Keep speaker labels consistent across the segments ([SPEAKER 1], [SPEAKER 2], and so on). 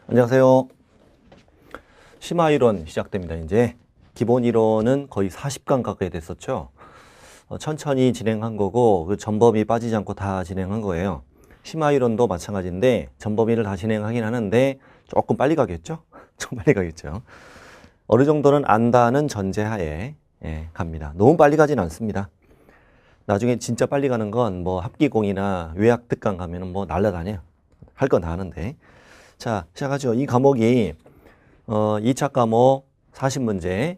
[SPEAKER 1] 안녕하세요. 심화이론 시작됩니다. 이제 기본 이론은 거의 40강 가까이 됐었죠. 천천히 진행한 거고 그 전범위 빠지지 않고 다 진행한 거예요. 심화이론도 마찬가지인데 전범위를 다 진행하긴 하는데 조금 빨리 가겠죠? 좀 빨리 가겠죠. 어느 정도는 안다는 전제하에 갑니다. 너무 빨리 가진 않습니다. 나중에 진짜 빨리 가는 건 뭐 합기공이나 외학 특강 가면은 뭐 날라다녀요. 할 건 다 하는데. 자, 시작하죠. 이 과목이 2차 과목 40문제,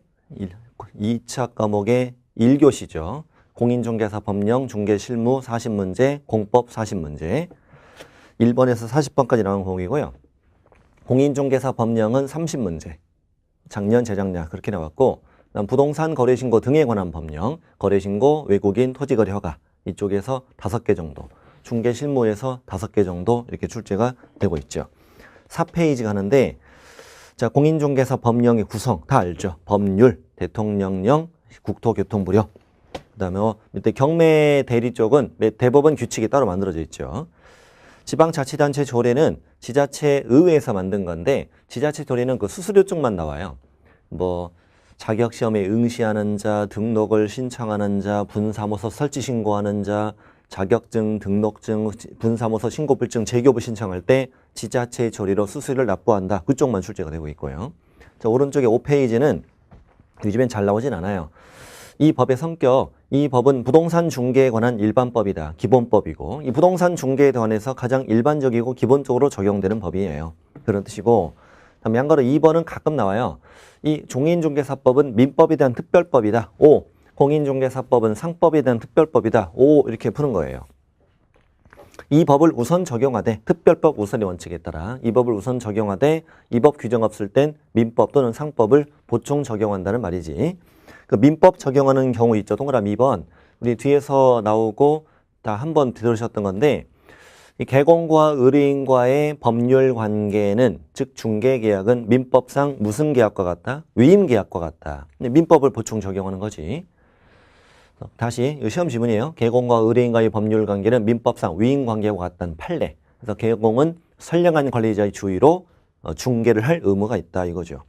[SPEAKER 1] 2차 과목의 1교시죠. 공인중개사 법령, 중개실무 40문제, 공법 40문제. 1번에서 40번까지 나온 과목이고요. 공인중개사 법령은 30문제. 작년, 재작년 그렇게 나왔고, 그다음 부동산 거래신고 등에 관한 법령, 거래신고, 외국인, 토지거래 허가 이쪽에서 5개 정도, 중개실무에서 5개 정도 이렇게 출제가 되고 있죠. 4페이지 가는데, 자, 공인중개사 법령의 구성 다 알죠? 법률, 대통령령, 국토교통부령. 그다음에 밑에 경매 대리 쪽은 대법원 규칙이 따로 만들어져 있죠. 지방자치단체 조례는 지자체 의회에서 만든 건데 지자체 조례는 그 수수료 쪽만 나와요. 뭐 자격시험에 응시하는 자, 등록을 신청하는 자, 분사무소 설치 신고하는 자, 자격증, 등록증, 분사무소 신고불증, 재교부 신청할 때 지자체 조례로 수수료를 납부한다. 그쪽만 출제가 되고 있고요. 자, 오른쪽에 5페이지는 요즘엔 잘 나오진 않아요. 이 법의 성격, 이 법은 부동산 중개에 관한 일반법이다. 기본법이고 이 부동산 중개에 관해서 가장 일반적이고 기본적으로 적용되는 법이에요. 그런 뜻이고 다음에 양가로 2번은 가끔 나와요. 이 공인중개사법은 민법에 대한 특별법이다. 5. 공인중개사법은 상법에 대한 특별법이다. 5. 이렇게 푸는 거예요. 이 법을 우선 적용하되 특별법 우선의 원칙에 따라 이 법을 우선 적용하되 이 법 규정 없을 땐 민법 또는 상법을 보충 적용한다는 말이지. 그 민법 적용하는 경우 있죠. 동그라미 2번. 우리 뒤에서 나오고 다 한번 들으셨던 건데 이 개공과 의뢰인과의 법률 관계는 즉 중개계약은 민법상 무슨 계약과 같다? 위임계약과 같다. 민법을 보충 적용하는 거지. 다시 시험 지문이에요. 개공과 의뢰인과의 법률 관계는 민법상 위임관계와 같다는 판례. 그래서 개공은 선량한 관리자의 주의로 중개를 할 의무가 있다 이거죠.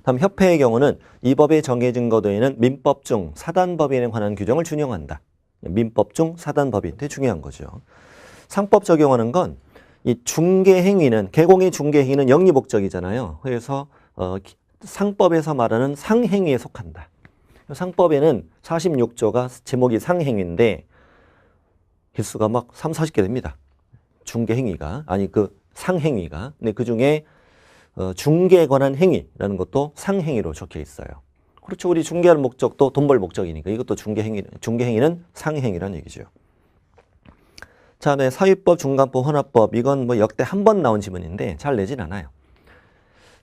[SPEAKER 1] 다음 협회의 경우는 이 법에 정해진 거도에는 민법 중 사단법인에 관한 규정을 준용한다. 민법 중 사단법인 되게 중요한 거죠. 상법 적용하는 건 이 중개행위는 개공의 중개행위는 영리목적이잖아요. 그래서 상법에서 말하는 상행위에 속한다. 상법에는 46조가 제목이 상행위인데 개수가 막 3, 40개 됩니다. 중개행위가 아니 그 상행위가. 근데 그 중에 중개에 관한 행위라는 것도 상행위로 적혀 있어요. 그렇죠. 우리 중개할 목적도 돈 벌 목적이니까 이것도 중개행위는 상행위라는 얘기죠. 자, 네, 사유법, 중간법, 혼합법 이건 뭐 역대 한 번 나온 지문인데 잘 내진 않아요.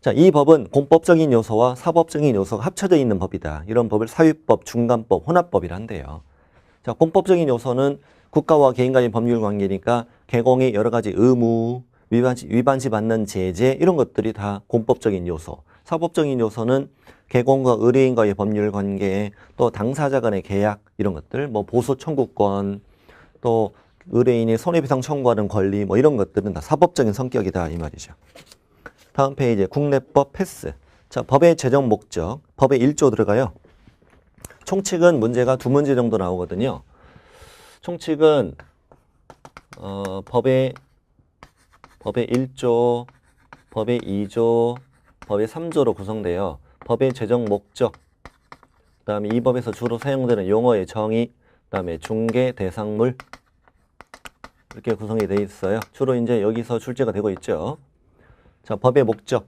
[SPEAKER 1] 자, 이 법은 공법적인 요소와 사법적인 요소가 합쳐져 있는 법이다. 이런 법을 사유법, 중간법, 혼합법이란대요. 자, 공법적인 요소는 국가와 개인 간의 법률 관계니까 개공의 여러 가지 의무, 위반시 받는 제재 이런 것들이 다 공법적인 요소. 사법적인 요소는 개공과 의뢰인과의 법률 관계, 또 당사자 간의 계약 이런 것들, 뭐 보수 청구권, 또 의뢰인이 손해배상 청구하는 권리 뭐 이런 것들은 다 사법적인 성격이다 이 말이죠. 다음 페이지 국내법 패스. 자, 법의 제정 목적, 법의 1조 들어가요. 총칙은 문제가 2문제 정도 나오거든요. 총칙은 법의 1조, 법의 2조, 법의 3조로 구성돼요. 법의 제정 목적, 그 다음에 이 법에서 주로 사용되는 용어의 정의, 그 다음에 중개 대상물 이렇게 구성이 되어 있어요. 주로 이제 여기서 출제가 되고 있죠. 자, 법의 목적.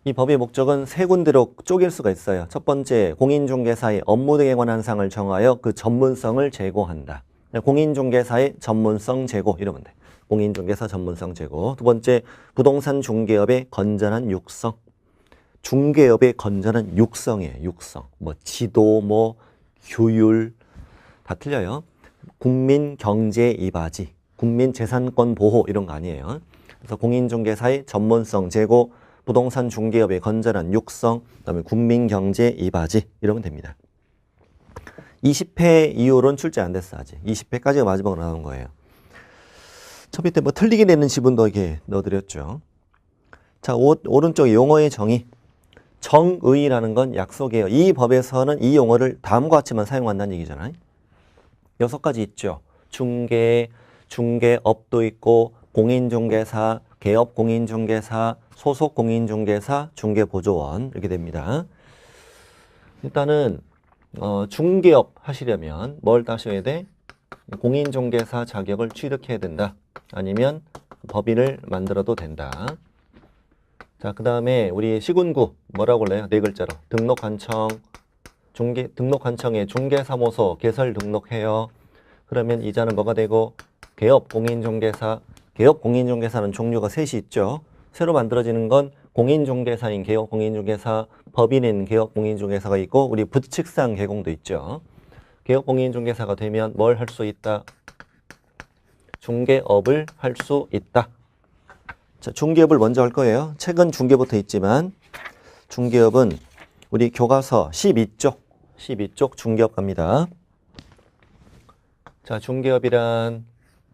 [SPEAKER 1] 이 법의 목적은 세 군데로 쪼갤 수가 있어요. 첫 번째, 공인중개사의 업무 등에 관한 사항을 정하여 그 전문성을 제고한다. 공인중개사의 전문성 제고 이러면 돼. 공인중개사 전문성 제고. 두 번째, 부동산 중개업의 건전한 육성. 중개업의 건전한 육성이에요. 육성. 뭐 지도, 뭐 규율 다 틀려요. 국민 경제 이바지, 국민 재산권 보호 이런 거 아니에요. 그래서 공인중개사의 전문성 제고, 부동산 중개업의 건전한 육성, 그다음에 국민 경제 이바지 이러면 됩니다. 20회 이후로는 출제 안 됐어 아직. 20회까지가 마지막으로 나온 거예요. 저 밑에 뭐 틀리게 내는 지분도 이렇게 넣어드렸죠. 자, 오른쪽 용어의 정의. 정의라는 건 약속이에요. 이 법에서는 이 용어를 다음과 같이만 사용한다는 얘기잖아요. 6가지 있죠. 중개, 중개업도 있고, 공인중개사, 개업공인중개사, 소속공인중개사, 중개보조원 이렇게 됩니다. 일단은 중개업 하시려면 뭘 따셔야 돼? 공인중개사 자격을 취득해야 된다. 아니면 법인을 만들어도 된다. 자, 그 다음에 우리 시군구 뭐라고 할래요? 4글자로. 등록관청, 등록관청에 중개사무소 개설 등록해요. 그러면 이자는 뭐가 되고? 개업공인중개사. 개업공인중개사는 종류가 3이 있죠. 새로 만들어지는 건 공인중개사인 개업공인중개사, 법인인 개업공인중개사가 있고 우리 부칙상 개공도 있죠. 개업공인중개사가 되면 뭘 할 수 있다? 중개업을 할 수 있다. 자, 중개업을 먼저 할 거예요. 책은 중개부터 있지만 중개업은 우리 교과서 12쪽 중개업 갑니다. 자, 중개업이란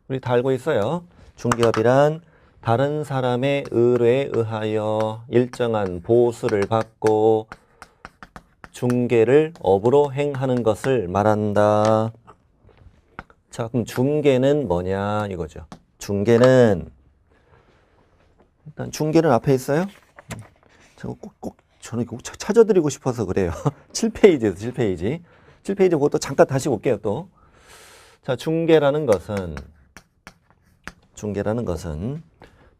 [SPEAKER 1] 우리 다 알고 있어요. 중개업이란 다른 사람의 의뢰에 의하여 일정한 보수를 받고 중개를 업으로 행하는 것을 말한다. 자, 그럼 중개는 뭐냐 이거죠. 중개는 일단 중개는 앞에 있어요. 저는 꼭 찾아드리고 싶어서 그래요. 7페이지에서 7페이지. 7페이지 그것도 잠깐 다시 볼게요, 또. 자, 중개라는 것은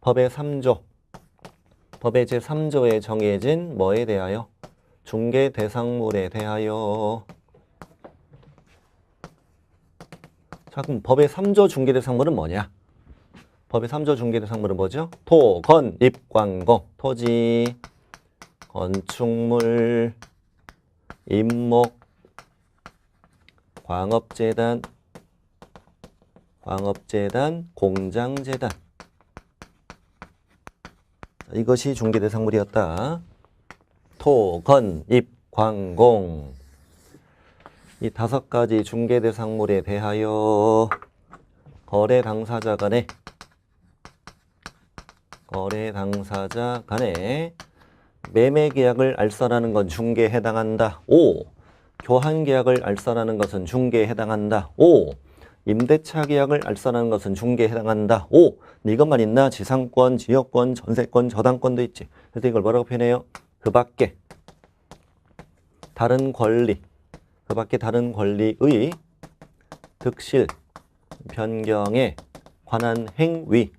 [SPEAKER 1] 법의 3조, 법의 제3조에 정해진 뭐에 대하여? 중개 대상물에 대하여. 자, 그럼 법의 3조 중개 대상물은 뭐냐? 법의 3조 중개 대상물은 뭐죠? 토, 건, 입, 광고. 토지, 건축물, 임목, 광업재단, 공장재단. 이것이 중개 대상물이었다. 토, 건, 입, 광, 공. 이 5가지 중개 대상물에 대하여 거래 당사자 간에 매매 계약을 알선하는 건 중개에 해당한다. 5. 교환 계약을 알선하는 것은 중개에 해당한다. 5. 임대차 계약을 알선하는 것은 중개에 해당한다. 5. 이것만 있나? 지상권, 지역권, 전세권, 저당권도 있지. 그래서 이걸 뭐라고 표현해요? 그 밖에 다른 권리의 득실, 변경에 관한 행위,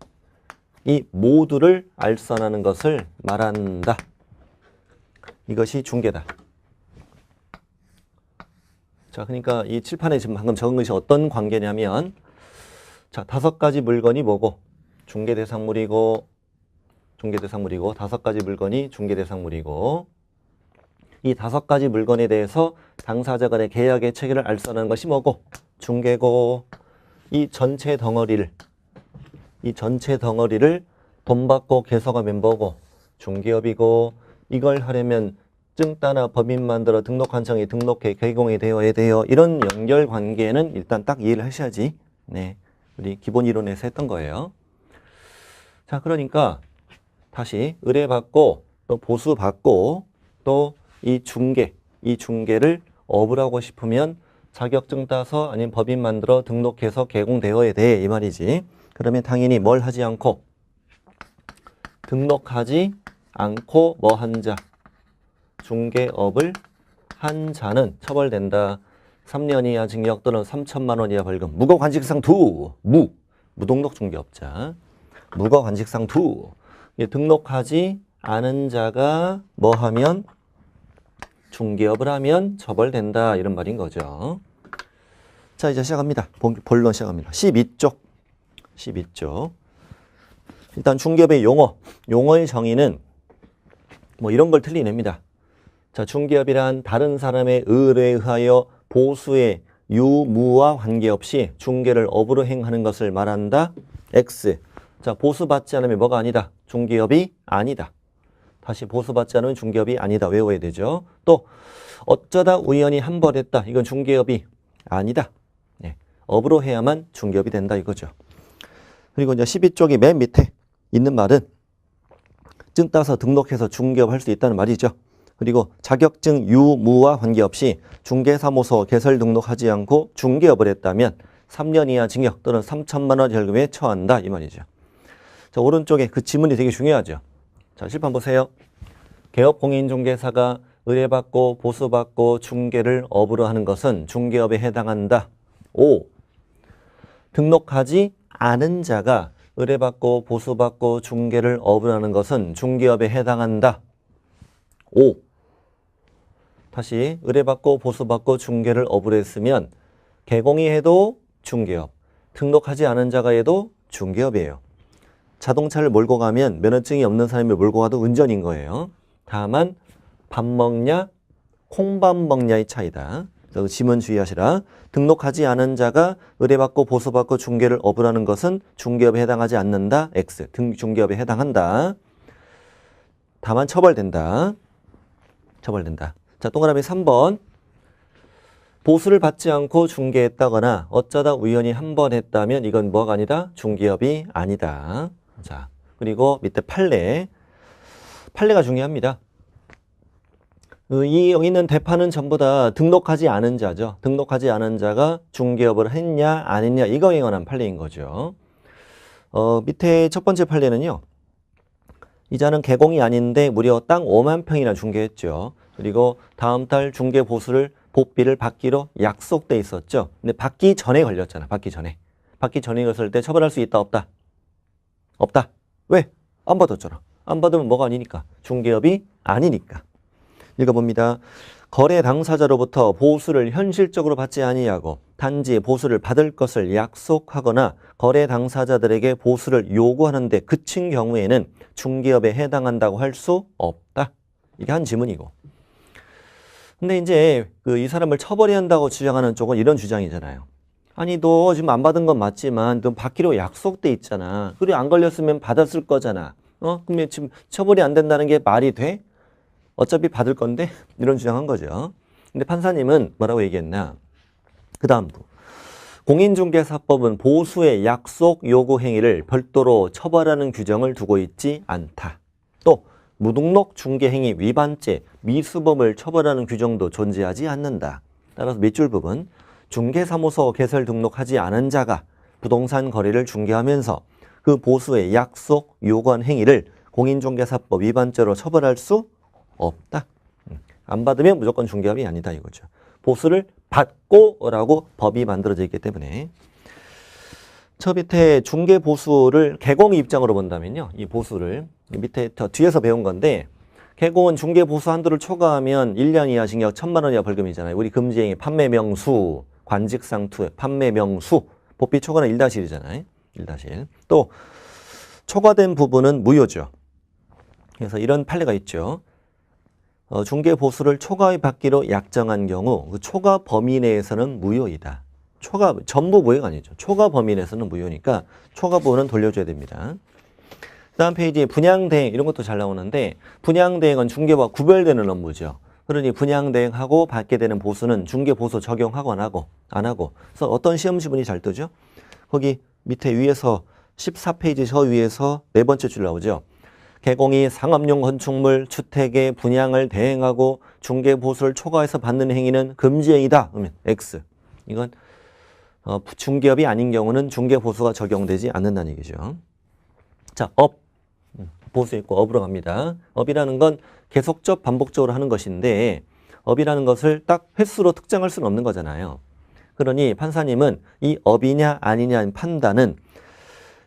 [SPEAKER 1] 이 모두를 알선하는 것을 말한다. 이것이 중개다. 자, 그러니까 이 칠판에 지금 방금 적은 것이 어떤 관계냐면, 자, 5가지 물건이 뭐고? 중개대상물이고, 5가지 물건이 중개대상물이고, 이 5가지 물건에 대해서 당사자 간의 계약의 체계를 알선하는 것이 뭐고? 중개고, 이 전체 덩어리를 돈 받고 개설하면 뭐고? 중개업이고, 이걸 하려면 증 따나 법인 만들어 등록관청에 등록해 개공이 되어야 돼요. 이런 연결 관계는 일단 딱 이해를 하셔야지. 네, 우리 기본 이론에서 했던 거예요. 자, 그러니까 다시 의뢰받고 또 보수받고 또 이 중개를 업을 하고 싶으면 자격증 따서 아니면 법인 만들어 등록해서 개공되어야 돼 이 말이지. 그러면 당연히 뭘 하지 않고 등록하지 않고 뭐 한 자, 중개업을 한 자는 처벌된다. 3년 이하 징역 또는 3천만 원 이하 벌금. 무거관직상 2. 무등록 중개업자. 무거관직상 2. 등록하지 않은 자가 뭐 하면? 중개업을 하면 처벌된다. 이런 말인 거죠. 자, 이제 시작합니다. 본론 시작합니다. 12쪽. 일단 중개업의 용어의 정의는 뭐 이런 걸 틀리냅니다. 자, 중개업이란 다른 사람의 의뢰에 의하여 보수의 유무와 관계없이 중개를 업으로 행하는 것을 말한다. X. 자, 보수받지 않으면 뭐가 아니다? 중개업이 아니다. 다시 보수받지 않으면 중개업이 아니다. 외워야 되죠. 또 어쩌다 우연히 한 번 했다. 이건 중개업이 아니다. 네. 업으로 해야만 중개업이 된다 이거죠. 그리고 이제 12쪽이 맨 밑에 있는 말은 자격증 따서 등록해서 중개업 할 수 있다는 말이죠. 그리고 자격증 유무와 관계없이 중개사무소 개설 등록하지 않고 중개업을 했다면 3년 이하 징역 또는 3천만 원 벌금에 처한다 이 말이죠. 자, 오른쪽에 그 지문이 되게 중요하죠. 자, 칠판 보세요. 개업 공인중개사가 의뢰받고 보수받고 중개를 업으로 하는 것은 중개업에 해당한다. 5. 등록하지 않은 자가 의뢰받고 보수받고 중개를 업으로 하는 것은 중개업에 해당한다. 5. 다시 의뢰받고 보수받고 중개를 업으로 했으면 개공이 해도 중개업, 등록하지 않은 자가 해도 중개업이에요. 자동차를 몰고 가면 면허증이 없는 사람이 몰고 가도 운전인 거예요. 다만 밥 먹냐 콩밥 먹냐의 차이다. 그래서 지문 주의하시라. 등록하지 않은 자가 의뢰받고 보수받고 중개를 업으로 하는 것은 중개업에 해당하지 않는다. X. 중개업에 해당한다. 다만 처벌된다. 처벌된다. 자, 동그라미 3번. 보수를 받지 않고 중개했다거나 어쩌다 우연히 한 번 했다면 이건 뭐가 아니다? 중개업이 아니다. 자, 그리고 밑에 판례. 판례가 중요합니다. 여기 있는 대파는 전부 다 등록하지 않은 자죠. 등록하지 않은 자가 중개업을 했냐 안 했냐 이거에 관한 판례인 거죠. 밑에 첫 번째 판례는요. 이자는 개공이 아닌데 무려 땅 5만 평이나 중개했죠. 그리고 다음 달 중개 보수를 복비를 받기로 약속돼 있었죠. 근데 받기 전에 걸렸잖아. 받기 전에. 받기 전에 걸렸을 때 처벌할 수 있다 없다? 없다. 왜? 안 받았잖아. 안 받으면 뭐가 아니니까. 중개업이 아니니까. 읽어봅니다. 거래 당사자로부터 보수를 현실적으로 받지 아니하고 단지 보수를 받을 것을 약속하거나 거래 당사자들에게 보수를 요구하는 데 그친 경우에는 중개업에 해당한다고 할 수 없다. 이게 한 지문이고. 근데 이제 이 사람을 처벌해야 한다고 주장하는 쪽은 이런 주장이잖아요. 아니 너 지금 안 받은 건 맞지만 너 받기로 약속돼 있잖아. 그리고 안 걸렸으면 받았을 거잖아. 그러면 지금 처벌이 안 된다는 게 말이 돼? 어차피 받을 건데 이런 주장한 거죠. 근데 판사님은 뭐라고 얘기했나? 그 다음부. 공인중개사법은 보수의 약속 요구 행위를 별도로 처벌하는 규정을 두고 있지 않다. 또 무등록 중개행위 위반죄, 미수범을 처벌하는 규정도 존재하지 않는다. 따라서 밑줄 부분. 중개사무소 개설 등록하지 않은 자가 부동산 거래를 중개하면서 그 보수의 약속 요구한 행위를 공인중개사법 위반죄로 처벌할 수 없다. 안 받으면 무조건 중개업이 아니다 이거죠. 보수를 받고라고 법이 만들어져 있기 때문에. 저 밑에 중개 보수를 개공의 입장으로 본다면요. 이 보수를 밑에 더 뒤에서 배운 건데 개공은 중개 보수 한도를 초과하면 1년 이하 징역 1,000만 원 이하 벌금이잖아요. 우리 금지행위 판매 명수, 관직상투, 판매 명수, 법비 초과는 1-1이잖아요. 1-1. 또 초과된 부분은 무효죠. 그래서 이런 판례가 있죠. 중개 보수를 초과에 받기로 약정한 경우 그 초과 범위 내에서는 무효이다. 초과 전부 무효가 아니죠. 초과 범위 내에서는 무효니까 초과 부분은 돌려줘야 됩니다. 다음 페이지에 분양대행 이런 것도 잘 나오는데 분양대행은 중개와 구별되는 업무죠. 그러니 분양대행하고 받게 되는 보수는 중개보수 적용하고 안 하고 그래서 어떤 시험 지문이 잘 뜨죠? 거기 밑에 위에서 14페이지 저 위에서 네 번째 줄 나오죠. 개공이 상업용 건축물 주택의 분양을 대행하고 중개보수를 초과해서 받는 행위는 금지행위다. 그러면 X. 이건 중개업이 아닌 경우는 중개보수가 적용되지 않는다는 얘기죠. 자, 업. 보수 있고 업으로 갑니다. 업이라는 건 계속적 반복적으로 하는 것인데 업이라는 것을 딱 횟수로 특정할 수는 없는 거잖아요. 그러니 판사님은 이 업이냐 아니냐의 판단은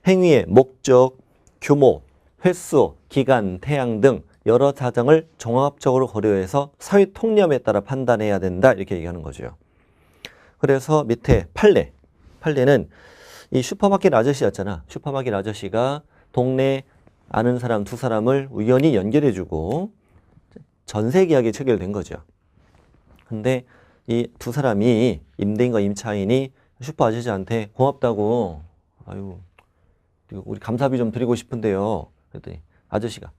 [SPEAKER 1] 행위의 목적, 규모, 횟수, 기간, 태양 등 여러 사정을 종합적으로 고려해서 사회 통념에 따라 판단해야 된다 이렇게 얘기하는 거죠. 그래서 밑에 판례는 이 슈퍼마켓 아저씨였잖아. 슈퍼마켓 아저씨가 동네 아는 사람 두 사람을 우연히 연결해주고 전세 계약이 체결된 거죠. 근데 이 두 사람이 임대인과 임차인이 슈퍼 아저씨한테 고맙다고 아유 우리 감사비 좀 드리고 싶은데요. 그랬더니 아저씨가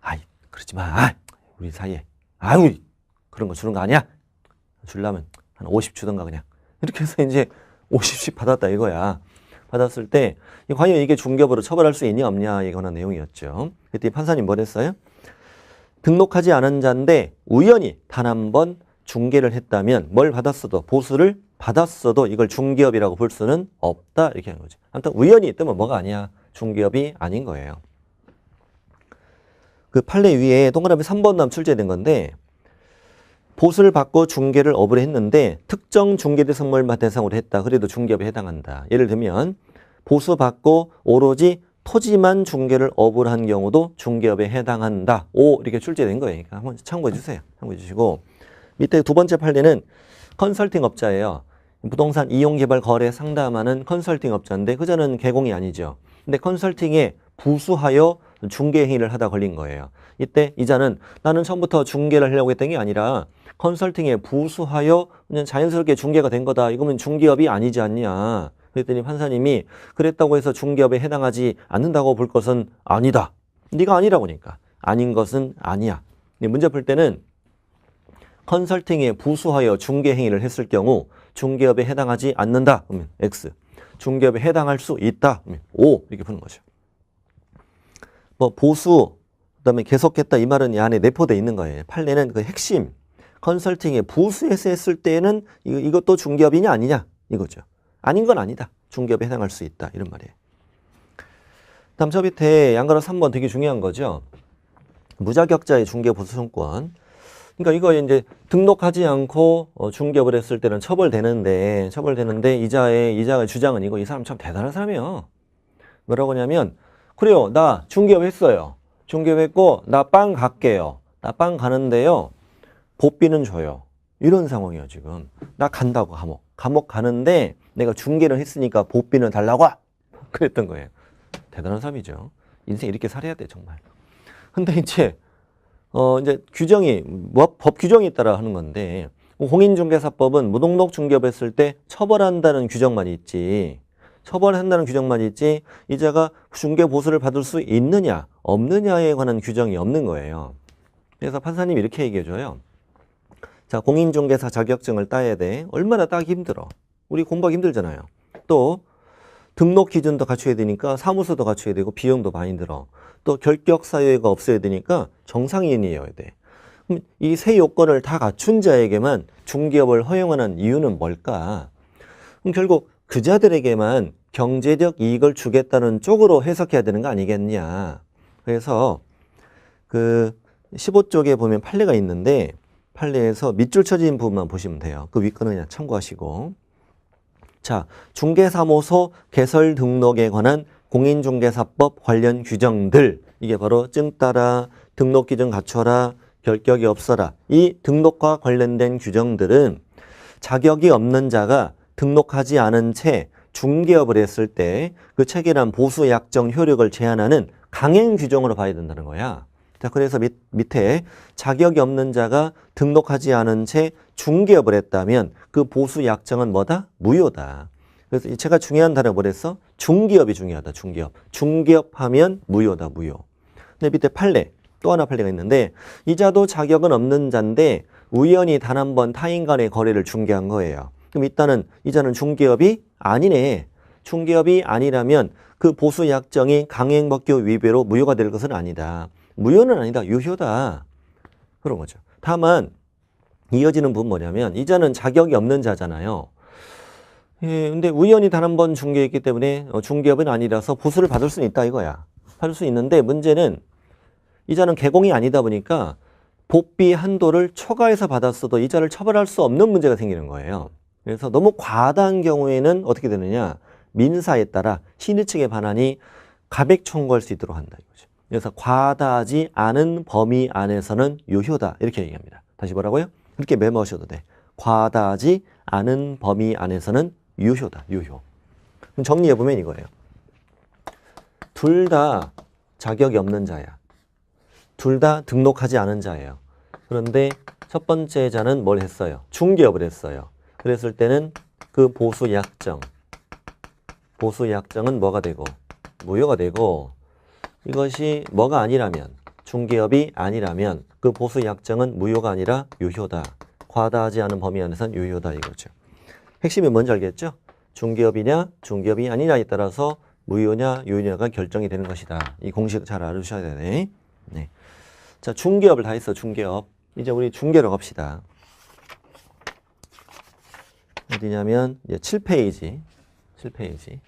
[SPEAKER 1] 아이 그러지 마. 우리 사이에 아유 그런 거 주는 거 아니야. 주려면 한 50 주던가 그냥. 이렇게 해서 이제 50씩 받았다 이거야. 받았을 때 과연 이게 중개업으로 처벌할 수 있냐 없냐에 관한 내용이었죠. 그때 판사님 뭘 했어요? 등록하지 않은 자인데 우연히 단 한 번 중개를 했다면 뭘 받았어도 보수를 받았어도 이걸 중개업이라고 볼 수는 없다 이렇게 하는 거죠. 아무튼 우연히 뜨면 뭐가 아니야? 중개업이 아닌 거예요. 그 판례 위에 동그라미 3번 남 출제된 건데 보수를 받고 중개를 업을 했는데 특정 중개대상물 대상으로 했다. 그래도 중개업에 해당한다. 예를 들면 보수 받고 오로지 토지만 중개를 업을 한 경우도 중개업에 해당한다. 오 이렇게 출제된 거예요. 그러니까 한번 참고해 주세요. 참고해 주시고 밑에 두 번째 판례는 컨설팅 업자예요. 부동산 이용개발 거래 상담하는 컨설팅 업자인데 그자는 개공이 아니죠. 근데 컨설팅에 부수하여 중개 행위를 하다 걸린 거예요. 이때 이자는 나는 처음부터 중개를 하려고 했던 게 아니라 컨설팅에 부수하여 그냥 자연스럽게 중개가 된 거다. 이거면 중개업이 아니지 않냐. 그랬더니 판사님이 그랬다고 해서 중개업에 해당하지 않는다고 볼 것은 아니다. 네가 아니라고 하니까 아닌 것은 아니야. 문제 풀 때는 컨설팅에 부수하여 중개 행위를 했을 경우 중개업에 해당하지 않는다. 그러면 X. 중개업에 해당할 수 있다. 그러면 O. 이렇게 푸는 거죠. 뭐 보수, 그다음에 계속했다 이 말은 이 안에 내포되어 있는 거예요. 판례는 그 핵심. 컨설팅에 부수해서 했을 때는 이것도 중개업이냐 아니냐 이거죠. 아닌 건 아니다. 중개업에 해당할 수 있다. 이런 말이에요. 다음 저 밑에 양가로 3번 되게 중요한 거죠. 무자격자의 중개 보수청권. 그러니까 이거 이제 등록하지 않고 중개업을 했을 때는 처벌되는데 이자의 주장은 이 사람 참 대단한 사람이에요. 뭐라고 하냐면 그래요. 나 중개업 했어요. 중개업 했고 나 빵 갈게요. 나 빵 가는데요. 보비는 줘요. 이런 상황이에요 지금. 나 간다고 감옥 가는데 내가 중개를 했으니까 보비는 달라고 그랬던 거예요. 대단한 사람이죠. 인생 이렇게 살아야 돼 정말. 근데 이제 규정이 법 규정에 따라 하는 건데 공인중개사법은 무등록 중개업했을 때 처벌한다는 규정만 있지. 처벌한다는 규정만 있지 이자가 중개 보수를 받을 수 있느냐 없느냐에 관한 규정이 없는 거예요. 그래서 판사님이 이렇게 얘기해줘요. 자, 공인중개사 자격증을 따야 돼. 얼마나 따기 힘들어. 우리 공부하기 힘들잖아요. 또 등록 기준도 갖춰야 되니까 사무소도 갖춰야 되고 비용도 많이 들어. 또 결격사유가 없어야 되니까 정상인이어야 돼. 그럼 이 세 요건을 다 갖춘 자에게만 중개업을 허용하는 이유는 뭘까? 그럼 결국 그자들에게만 경제적 이익을 주겠다는 쪽으로 해석해야 되는 거 아니겠냐. 그래서 그 15쪽에 보면 판례가 있는데 판례에서 밑줄 쳐진 부분만 보시면 돼요. 그 윗거는 그냥 참고하시고. 자, 중개사무소 개설 등록에 관한 공인중개사법 관련 규정들. 이게 바로 증 따라, 등록 기준 갖춰라, 결격이 없어라. 이 등록과 관련된 규정들은 자격이 없는 자가 등록하지 않은 채 중개업을 했을 때 그 체결한 보수 약정 효력을 제한하는 강행 규정으로 봐야 된다는 거야. 자, 그래서 밑에 자격이 없는 자가 등록하지 않은 채 중개업을 했다면 그 보수 약정은 뭐다? 무효다. 그래서 제가 중요한 단어 뭐랬어? 중개업이 중요하다. 중개업. 중개업하면 무효다. 무효. 근데 밑에 판례. 또 하나 판례가 있는데 이자도 자격은 없는 자인데 우연히 단 한 번 타인 간의 거래를 중개한 거예요. 그럼 일단은 이자는 중개업이 아니네. 중개업이 아니라면 그 보수 약정이 강행법규 위배로 무효가 될 것은 아니다. 무효는 아니다. 유효다. 그런 거죠. 다만 이어지는 부분 뭐냐면 이자는 자격이 없는 자잖아요. 예, 근데 우연히 단 한 번 중개했기 때문에 중개업은 아니라서 보수를 받을 수는 있다 이거야. 받을 수 있는데 문제는 이자는 개공이 아니다 보니까 복비 한도를 초과해서 받았어도 이자를 처벌할 수 없는 문제가 생기는 거예요. 그래서 너무 과다한 경우에는 어떻게 되느냐. 민사에 따라 신의 측의 반환이 가백 청구할 수 있도록 한다 이거죠. 그래서 과다하지 않은 범위 안에서는 유효다 이렇게 얘기합니다. 다시 뭐라고요? 이렇게 메모하셔도 돼. 과다하지 않은 범위 안에서는 유효다. 유효. 그럼 정리해보면 이거예요. 둘 다 자격이 없는 자야. 둘 다 등록하지 않은 자예요. 그런데 첫 번째 자는 뭘 했어요? 중개업을 했어요. 그랬을 때는 그 보수 약정은 뭐가 되고 무효가 되고 이것이 뭐가 아니라면 중개업이 아니라면 그 보수 약정은 무효가 아니라 유효다. 과다하지 않은 범위 안에서는 유효다 이거죠. 핵심이 뭔지 알겠죠? 중개업이냐 중개업이 아니냐에 따라서 무효냐 유효냐가 결정이 되는 것이다. 이 공식 잘 알아두셔야 되네. 네. 자, 중개업을 다 했어. 중개업. 이제 우리 중개로 갑시다. 어디냐면 이제 7페이지. 7페이지.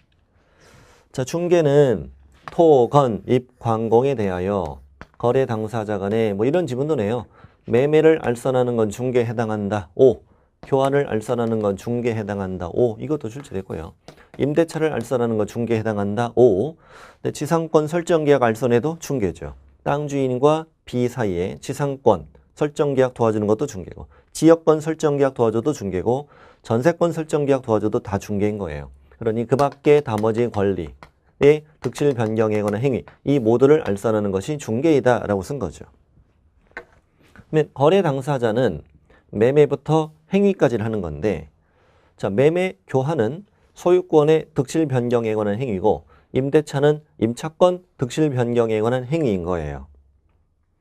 [SPEAKER 1] 자, 중개는 토, 건, 입, 관공에 대하여 거래 당사자 간에 뭐 이런 지문도 내요. 매매를 알선하는 건 중개에 해당한다. O. 교환을 알선하는 건 중개에 해당한다. O. 이것도 출제됐고요. 임대차를 알선하는 건 중개에 해당한다. O. 근데 지상권 설정계약 알선에도 중개죠. 땅 주인과 비 사이에 지상권 설정계약 도와주는 것도 중개고, 지역권 설정계약 도와줘도 중개고, 전세권 설정계약 도와줘도 다 중개인 거예요. 그러니 그 밖에 나머지 권리의 득실 변경이거나 행위, 이 모두를 알선하는 것이 중개이다 라고 쓴 거죠. 거래 당사자는 매매부터 행위까지를 하는 건데, 자, 매매 교환은 소유권의 득실 변경에 관한 행위고, 임대차는 임차권 득실 변경에 관한 행위인 거예요.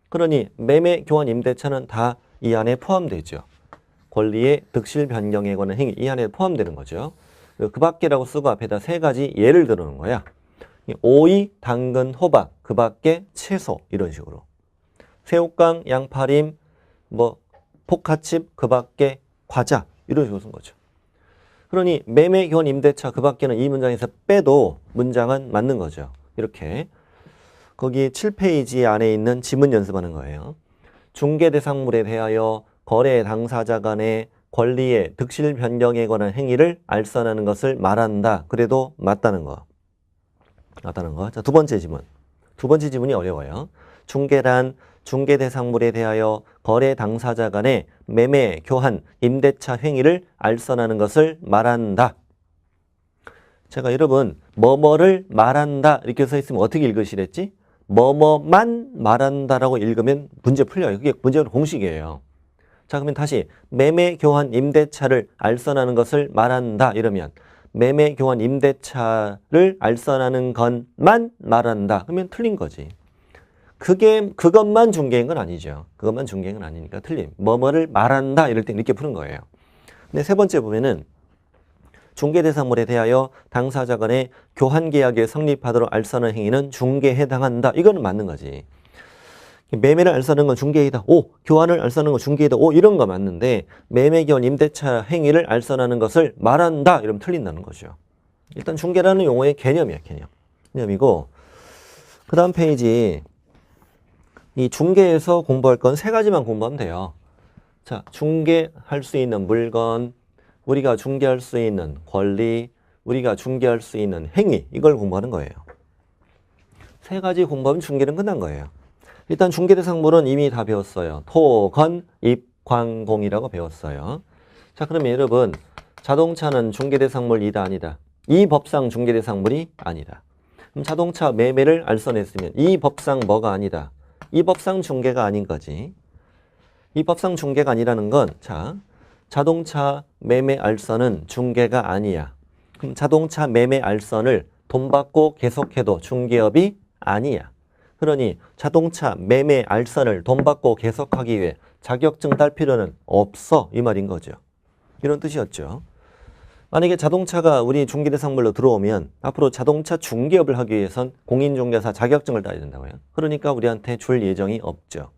[SPEAKER 1] 그러니 매매 교환 임대차는 다 이 안에 포함되죠. 권리의 득실 변경에 관한 행위, 이 안에 포함되는 거죠. 그 밖에라고 쓰고 앞에다 세 가지 예를 들어놓은 거야. 오이, 당근, 호박, 그 밖에 채소, 이런 식으로. 새우깡, 양파림, 뭐 포카칩, 그 밖에 과자, 이런 식으로 쓴 거죠. 그러니 매매 교환 임대차 그 밖에는 이 문장에서 빼도 문장은 맞는 거죠. 이렇게 거기 7페이지 안에 있는 지문 연습하는 거예요. 중개 대상물에 대하여 거래 당사자 간의 권리의 득실 변경에 관한 행위를 알선하는 것을 말한다. 그래도 맞다는 거. 맞다는 거. 자, 두 번째 지문. 두 번째 지문이 어려워요. 중개란 중개 대상물에 대하여 거래 당사자 간의 매매, 교환, 임대차 행위를 알선하는 것을 말한다. 제가 여러분 뭐뭐를 말한다 이렇게 써 있으면 어떻게 읽으시랬지? 뭐뭐만 말한다라고 읽으면 문제 풀려요. 그게 문제는 공식이에요. 자, 그러면 다시 매매, 교환, 임대차를 알선하는 것을 말한다 이러면 매매, 교환, 임대차를 알선하는 것만 말한다. 그러면 틀린 거지. 그것만 중개인 건 아니죠. 그것만 중개인 건 아니니까 틀림. 뭐뭐를 말한다 이럴 때 이렇게 푸는 거예요. 근데 세 번째 보면은 중개 대상물에 대하여 당사자 간의 교환 계약에 성립하도록 알선하는 행위는 중개에 해당한다. 이거는 맞는 거지. 매매를 알선하는 건 중개이다. 오, 교환을 알선하는 건 중개이다. 오, 이런 거 맞는데 매매, 교환, 임대차 행위를 알선하는 것을 말한다. 이러면 틀린다는 거죠. 일단 중개라는 용어의 개념이야, 개념이고 그 다음 페이지 이 중개에서 공부할 건 세 가지만 공부하면 돼요. 자, 중개할 수 있는 물건, 우리가 중개할 수 있는 권리, 우리가 중개할 수 있는 행위, 이걸 공부하는 거예요. 세 가지 공부하면 중개는 끝난 거예요. 일단 중개 대상물은 이미 다 배웠어요. 토, 건, 입, 광, 공이라고 배웠어요. 자, 그러면 여러분 자동차는 중개 대상물이다 아니다? 이 법상 중개 대상물이 아니다. 그럼 자동차 매매를 알선했으면 이 법상 뭐가 아니다? 이 법상 중개가 아닌 거지. 이 법상 중개가 아니라는 건 자, 자동차 매매 알선은 중개가 아니야. 그럼 자동차 매매 알선을 돈 받고 계속해도 중개업이 아니야. 그러니 자동차 매매 알선을 돈 받고 계속하기 위해 자격증 딸 필요는 없어. 이 말인 거죠. 이런 뜻이었죠. 만약에 자동차가 우리 중개대상물로 들어오면 앞으로 자동차 중개업을 하기 위해선 공인중개사 자격증을 따야 된다고요. 그러니까 우리한테 줄 예정이 없죠.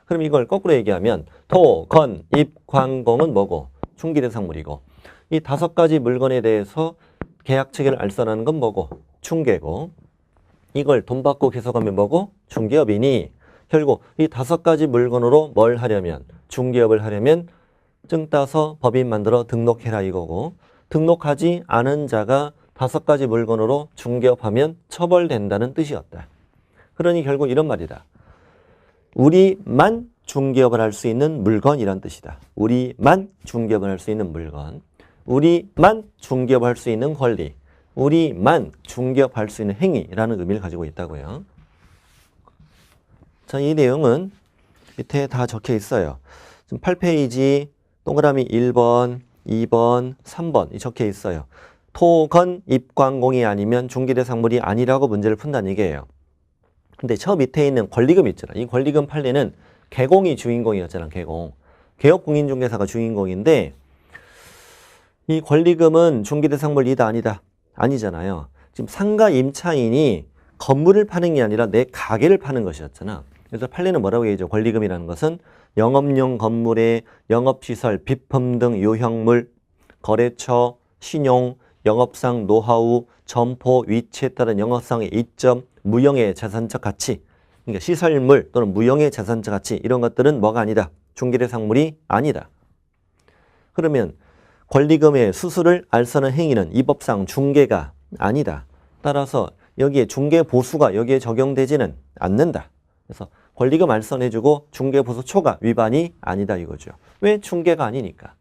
[SPEAKER 1] 그럼 이걸 거꾸로 얘기하면 토, 건, 입, 광, 공은 뭐고? 중개대상물이고 이 다섯 가지 물건에 대해서 계약 체계를 알선하는 건 뭐고? 중개고 이걸 돈 받고 계속하면 뭐고? 중개업이니 결국 이 다섯 가지 물건으로 뭘 하려면 중개업을 하려면 증 따서 법인 만들어 등록해라 이거고 등록하지 않은 자가 다섯 가지 물건으로 중개업하면 처벌된다는 뜻이었다. 그러니 결국 이런 말이다. 우리만 중개업을 할 수 있는 물건이란 뜻이다. 우리만 중개업을 할 수 있는 물건, 우리만 중개업을 할 수 있는 권리, 우리만 중개업할 수 있는 행위라는 의미를 가지고 있다고요. 자, 이 내용은 밑에 다 적혀 있어요. 지금 8페이지 동그라미 1번, 2번, 3번 이 적혀 있어요. 토, 건, 입, 광, 공이 아니면 중개대상물이 아니라고 문제를 푼다는 얘기예요. 근데 저 밑에 있는 권리금 있잖아. 이 권리금 판례는 개공이 주인공이었잖아. 개공. 개업공인중개사가 주인공인데 이 권리금은 중개대상물 이다 아니다? 아니잖아요. 지금 상가 임차인이 건물을 파는 게 아니라 내 가게를 파는 것이었잖아. 그래서 판례는 뭐라고 얘기하죠? 권리금이라는 것은 영업용 건물의 영업시설, 비품 등 유형물, 거래처, 신용, 영업상 노하우, 점포, 위치에 따른 영업상의 이점, 무형의 자산적 가치, 그러니까 시설물 또는 무형의 자산적 가치 이런 것들은 뭐가 아니다? 중개대상물이 아니다. 그러면 권리금의 수수를 알선한 행위는 이 법상 중개가 아니다. 따라서 여기에 중개보수가 여기에 적용되지는 않는다. 그래서 권리금 알선해주고 중개보수 초과 위반이 아니다 이거죠. 왜? 중개가 아니니까.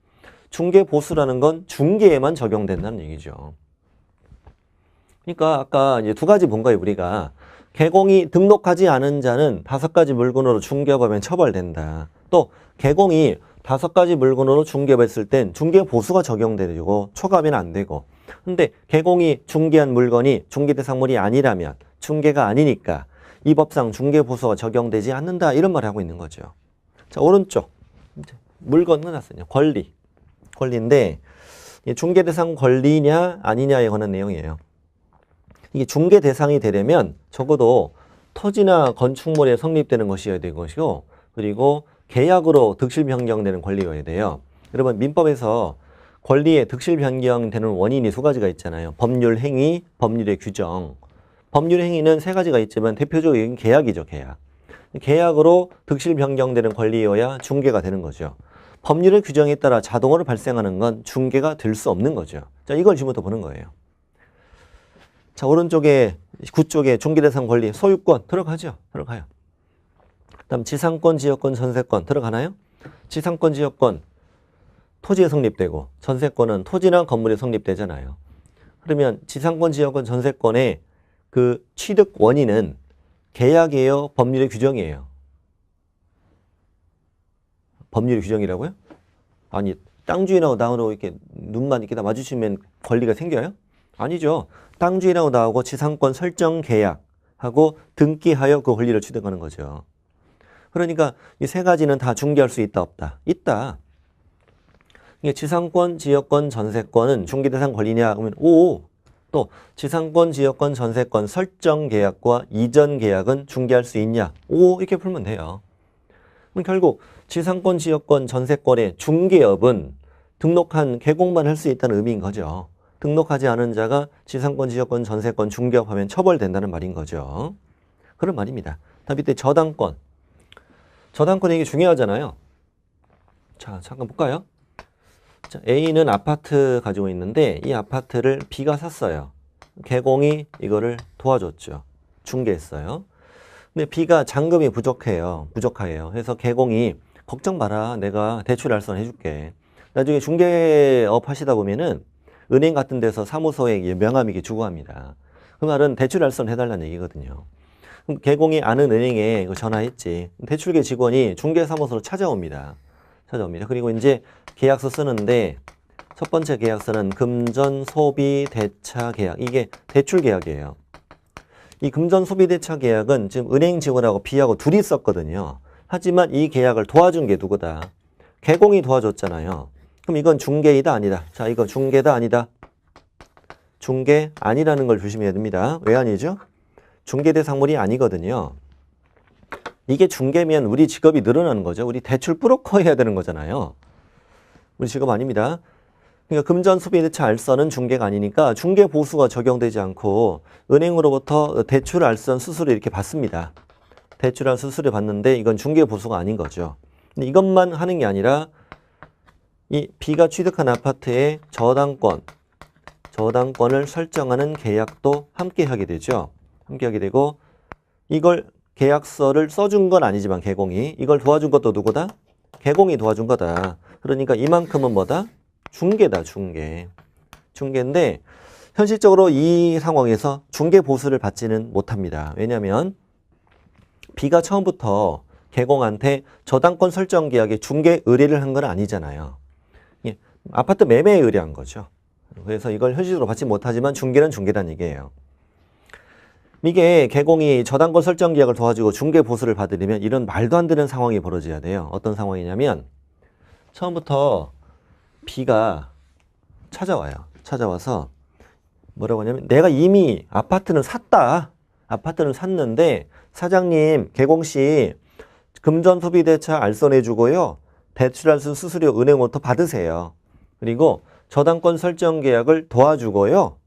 [SPEAKER 1] 중개보수라는 건 중개에만 적용된다는 얘기죠. 그러니까 아까 이제 두 가지 본 거예요, 우리가. 개공이 등록하지 않은 자는 5가지 물건으로 중개업하면 처벌된다. 또 개공이 5가지 물건으로 중개업했을 땐 중개보수가 적용되고 초과하면 안 되고. 근데 개공이 중개한 물건이 중개대상물이 아니라면 중개가 아니니까 이 법상 중개보수가 적용되지 않는다 이런 말을 하고 있는 거죠. 자, 오른쪽 물건 끝났어요. 권리인데 중개대상 권리냐 아니냐에 관한 내용이에요. 이게 중개대상이 되려면 적어도 토지나 건축물에 성립되는 것이어야 될 것이고 그리고 계약으로 득실 변경되는 권리여야 돼요. 여러분 민법에서 권리의 득실 변경되는 원인이 두 가지가 있잖아요. 법률 행위, 법률의 규정. 법률 행위는 3가지가 있지만 대표적인 계약이죠. 계약으로 득실 변경되는 권리여야 중개가 되는 거죠. 법률의 규정에 따라 자동으로 발생하는 건 중개가 될 수 없는 거죠. 자, 이걸 지금부터 보는 거예요. 자, 오른쪽에 9쪽에 중개대상 권리 소유권 들어가죠. 들어가요. 그다음 지상권, 지역권, 전세권 들어가나요? 지상권, 지역권 토지에 성립되고 전세권은 토지나 건물에 성립되잖아요. 그러면 지상권, 지역권, 전세권의 그 취득 원인은 계약이에요? 법률의 규정이에요? 법률의 규정이라고요? 아니, 땅 주인하고 나하고 이렇게 눈만 이렇게 다 마주치면 권리가 생겨요? 아니죠. 땅 주인하고 나하고 지상권 설정 계약하고 등기하여 그 권리를 취득하는 거죠. 그러니까 이 3가지는 다 중개할 수 있다 없다? 있다. 이게 지상권, 지역권, 전세권은 중개대상 권리냐? 그러면 오. 또 지상권, 지역권, 전세권 설정 계약과 이전 계약은 중개할 수 있냐? 오. 이렇게 풀면 돼요. 그럼 결국 지상권, 지역권, 전세권의 중개업은 등록한 개공만 할 수 있다는 의미인 거죠. 등록하지 않은 자가 지상권, 지역권, 전세권 중개업하면 처벌된다는 말인 거죠. 그런 말입니다. 다음 밑에 저당권. 저당권 이게 중요하잖아요. 자, 잠깐 볼까요? 자, A는 아파트 가지고 있는데 이 아파트를 B가 샀어요. 개공이 이거를 도와줬죠. 중개했어요. 근데 B가 잔금이 부족해요. 그래서 개공이 걱정 마라. 내가 대출 알선 해줄게. 나중에 중개업 하시다 보면은 은행 같은 데서 사무소에 명함 이게 주고 합니다. 그 말은 대출 알선 해달라는 얘기거든요. 그럼 개공이 아는 은행에 전화했지. 대출계 직원이 중개사무소로 찾아옵니다. 그리고 이제 계약서 쓰는데 첫 번째 계약서는 금전 소비 대차 계약. 이게 대출 계약이에요. 이 금전 소비 대차 계약은 지금 은행 직원하고 B하고 둘이 썼거든요. 하지만 이 계약을 도와준 게 누구다? 개공이 도와줬잖아요. 그럼 이건 중개이다 아니다? 자, 이거 중개다 아니다? 중개 아니라는 걸 조심해야 됩니다. 왜 아니죠? 중개대상물이 아니거든요. 이게 중개면 우리 직업이 늘어나는 거죠. 우리 대출 브로커 해야 되는 거잖아요. 우리 직업 아닙니다. 그러니까 금전 소비 대차 알선은 중개가 아니니까 중개 보수가 적용되지 않고 은행으로부터 대출 알선 수수료 이렇게 받습니다. 대출한 수수료 받는데 이건 중개 보수가 아닌 거죠. 근데 이것만 하는 게 아니라 이 B가 취득한 아파트의 저당권을 설정하는 계약도 함께 하게 되죠. 함께 하게 되고 이걸 계약서를 써준 건 아니지만 개공이 이걸 도와준 것도 누구다? 개공이 도와준 거다. 그러니까 이만큼은 뭐다? 중개다. 중개인데 현실적으로 이 상황에서 중개 보수를 받지는 못합니다. 왜냐하면 B가 처음부터 개공한테 저당권 설정 계약에 중개 의뢰를 한 건 아니잖아요. 예, 아파트 매매에 의뢰한 거죠. 그래서 이걸 현실적으로 받지 못하지만 중개는 중개란 얘기예요. 이게 개공이 저당권 설정 계약을 도와주고 중개 보수를 받으려면 이런 말도 안 되는 상황이 벌어져야 돼요. 어떤 상황이냐면 처음부터 B가 찾아와요. 찾아와서 뭐라고 하냐면 내가 이미 아파트는 샀다. 아파트는 샀는데 사장님, 개공씨 금전소비대차 알선해주고요. 대출할수 수수료 은행부터 받으세요. 그리고 저당권 설정 계약을 도와주고요.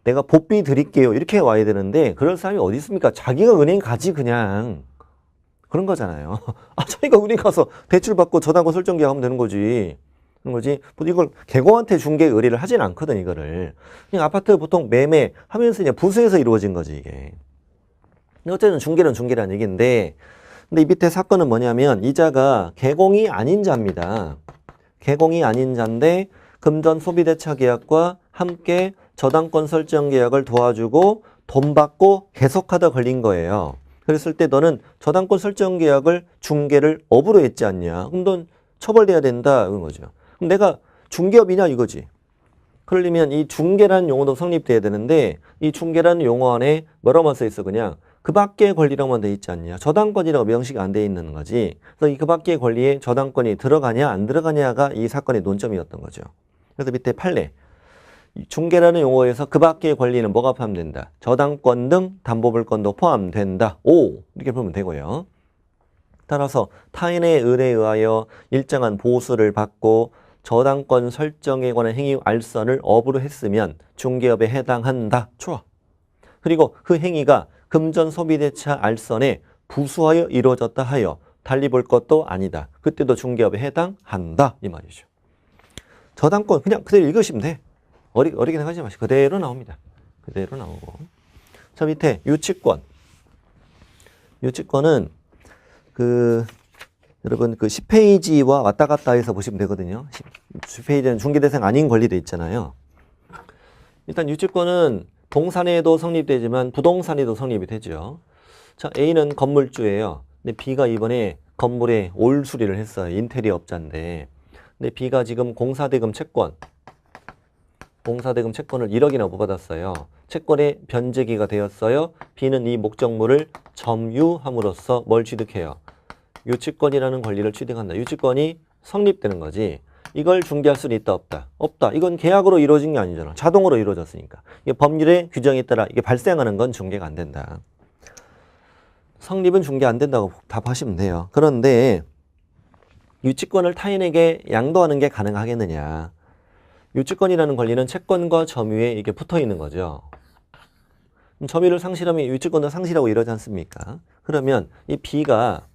[SPEAKER 1] 내가 복비 드릴게요. 이렇게 와야 되는데 그럴 사람이 어디 있습니까? 자기가 은행 가지 그냥. 그런 거잖아요. 아, 자기가 은행 가서 대출 받고 저당권 설정 계약하면 되는 거지. 그런 거지. 이걸 개공한테 중개 의뢰를 하진 않거든, 이거를. 그냥 아파트 보통 매매 하면서 그냥 부수해서 이루어진 거지, 이게. 어쨌든 중개는 중개라는 얘기인데, 근데 이 밑에 사건은 뭐냐면 이자가 개공이 아닌 자입니다. 개공이 아닌 자인데 금전 소비대차 계약과 함께 저당권 설정 계약을 도와주고 돈 받고 계속하다 걸린 거예요. 그랬을 때 너는 저당권 설정 계약을 중개를 업으로 했지 않냐? 그럼 넌 처벌돼야 된다 이런 거죠. 그럼 내가 중개업이냐 이거지. 그러려면 이 중개라는 용어도 성립돼야 되는데 이 중개라는 용어 안에 뭐라고만 써 있어 그냥 그 밖의 권리라고만 돼 있지 않냐. 저당권이라고 명시가 안 돼 있는 거지. 그래서 이 그 밖의 권리에 저당권이 들어가냐 안 들어가냐가 이 사건의 논점이었던 거죠. 그래서 밑에 판례. 중개라는 용어에서 그 밖의 권리는 뭐가 포함된다? 저당권 등 담보물권도 포함된다. 오! 이렇게 보면 되고요. 따라서 타인의 의뢰에 의하여 일정한 보수를 받고 저당권 설정에 관한 행위 알선을 업으로 했으면 중개업에 해당한다. 좋아. 그리고 그 행위가 금전 소비대차 알선에 부수하여 이루어졌다 하여 달리 볼 것도 아니다. 그때도 중개업에 해당한다. 이 말이죠. 저당권 그냥 그대로 읽으시면 돼. 어리게 생각하지 마시고 그대로 나옵니다. 그대로 나오고. 자, 밑에 유치권. 유치권은 여러분 10페이지와 왔다 갔다 해서 보시면 되거든요. 10페이지는 중개대상 아닌 권리도 있잖아요. 일단 유치권은 동산에도 성립되지만 부동산에도 성립이 되죠. 자, A는 건물주예요. 근데 B가 이번에 건물에 올 수리를 했어요. 인테리어 업자인데. 근데 B가 지금 공사대금 채권을 1억이나 못 받았어요. 채권의 변제기가 되었어요. B는 이 목적물을 점유함으로써 뭘 취득해요? 유치권이라는 권리를 취득한다. 유치권이 성립되는 거지. 이걸 중개할 수는 있다 없다? 없다. 이건 계약으로 이루어진 게 아니잖아. 자동으로 이루어졌으니까. 이게 법률의 규정에 따라 이게 발생하는 건 중개가 안 된다. 성립은 중개 안 된다고 답하시면 돼요. 그런데 유치권을 타인에게 양도하는 게 가능하겠느냐? 유치권이라는 권리는 채권과 점유에 이게 붙어 있는 거죠. 점유를 상실하면 유치권도 상실하고 이러지 않습니까? 그러면 이 B가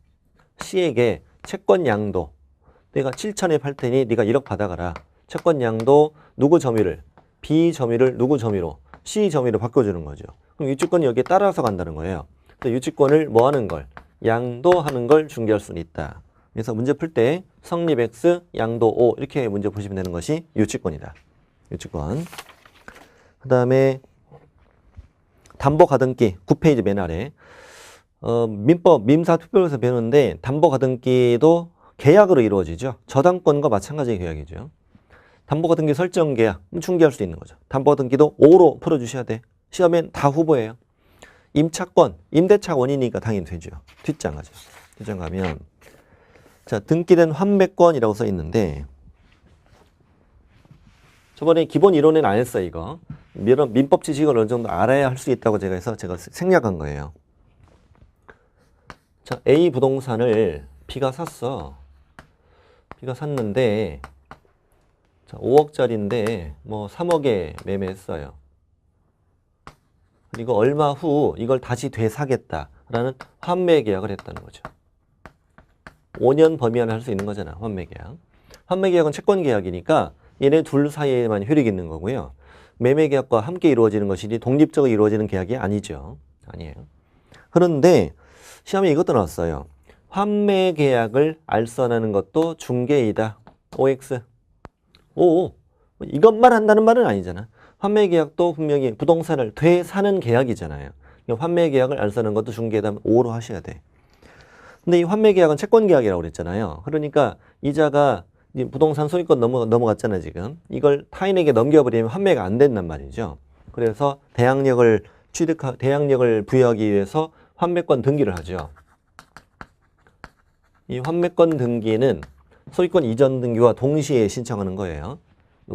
[SPEAKER 1] C에게 채권 양도, 내가 7천에 팔 테니 네가 1억 받아가라. 채권 양도 누구 점유를? B 점유를 누구 점유로? C 점유로 바꿔주는 거죠. 그럼 유치권이 여기에 따라서 간다는 거예요. 유치권을 뭐 하는 걸? 양도하는 걸 중개할 수는 있다. 그래서 문제 풀 때 성립 X, 양도 O 이렇게 문제 보시면 되는 것이 유치권이다. 유치권. 그 다음에 담보가등기 9페이지 맨 아래. 민법, 민사투표에서 배우는데 담보가등기도 계약으로 이루어지죠. 저당권과 마찬가지의 계약이죠. 담보가등기 설정 계약, 중개할 수 있는 거죠. 담보가등기도 5로 풀어주셔야 돼. 시험엔 다 후보예요. 임차권, 임대차 원인이니까 당연히 되죠. 뒷장 가죠. 뒷장 가면 자, 등기된 환매권이라고 써 있는데 저번에 기본 이론에는 안 했어요, 이거. 이런 민법 지식을 어느 정도 알아야 할 수 있다고 제가 생략한 거예요. 자, A 부동산을 B가 샀어. B가 샀는데 자, 5억짜리인데 뭐 3억에 매매했어요. 그리고 얼마 후 이걸 다시 되사겠다라는 환매 계약을 했다는 거죠. 5년 범위 안에 할 수 있는 거잖아, 환매 계약. 환매 계약은 채권 계약이니까 얘네 둘 사이에만 효력이 있는 거고요. 매매 계약과 함께 이루어지는 것이지 독립적으로 이루어지는 계약이 아니죠. 아니에요. 그런데 시험에 이것도 나왔어요. 환매 계약을 알선하는 것도 중개이다. OX. 오, 이것만 한다는 말은 아니잖아. 환매 계약도 분명히 부동산을 되사는 계약이잖아요. 환매 계약을 알선하는 것도 중개이다. 5로 하셔야 돼. 근데 이 환매 계약은 채권 계약이라고 그랬잖아요. 그러니까 이자가 부동산 소유권 넘어갔잖아요, 지금. 이걸 타인에게 넘겨버리면 환매가 안 된단 말이죠. 그래서 대항력을 부여하기 위해서 환매권 등기를 하죠. 이 환매권 등기는 소유권 이전 등기와 동시에 신청하는 거예요.